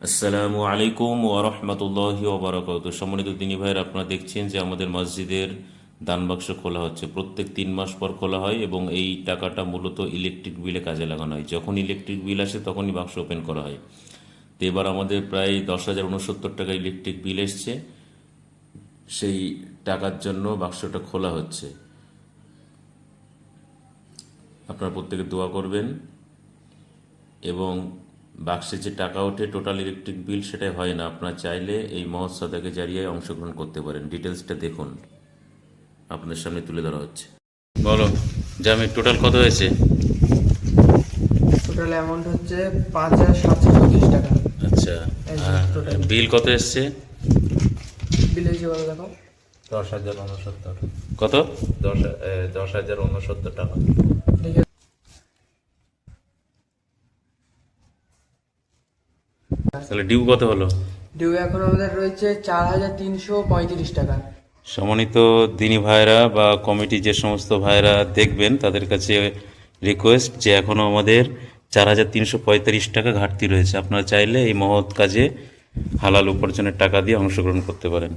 আসসালামু আলাইকুম ওরহমতুল্লাহি ওবরাকাতুহু। সম্মানিত দিনী ভাইয়ের, আপনারা দেখছেন যে আমাদের মসজিদের দান বাক্স খোলা হচ্ছে। প্রত্যেক 3 মাস পর খোলা হয় এবং এই টাকাটা মূলত ইলেকট্রিক বিলে কাজে লাগানো হয়। যখন ইলেকট্রিক বিল আসে তখনই বাক্স ওপেন করা হয়। তো এবার আমাদের প্রায় 10,069 টাকা ইলেকট্রিক বিল এসছে। সেই টাকার জন্য বাক্সটা খোলা হচ্ছে। আপনারা প্রত্যেকে দোয়া করবেন এবং বাক্সে যে টাকা ওঠে টোটাল ইলেকট্রিক বিল সেটাই হয় না। আপনারা চাইলে এই মহৎ সাদাকে জারিয়ায় অংশগ্রহণ করতে পারেন। ডিটেলসটা দেখুন, আপনাদের সামনে তুলে ধরা হচ্ছে। বলো জামি, টোটাল কত হয়েছে? টোটাল অ্যামাউন্ট হচ্ছে 5,734 টাকা। আচ্ছা, এই যে total। বিল কত এসছে? বিলের হিসেবে দেখো 10,069। কত? 10,069 টাকা। দেখে তাহলে ডিউ কত হলো? ডিউ এখন আমাদের রয়েছে 4,335 টাকা। সম্মানিত দিনী ভাইরা বা কমিটি যে সমস্ত ভাইরা দেখবেন তাদের কাছে রিকোয়েস্ট যে এখনও আমাদের 4,335 টাকা ঘাটতি রয়েছে। আপনারা চাইলে এই মহৎ কাজে হালাল উপার্জনের টাকা দিয়ে অংশগ্রহণ করতে পারেন।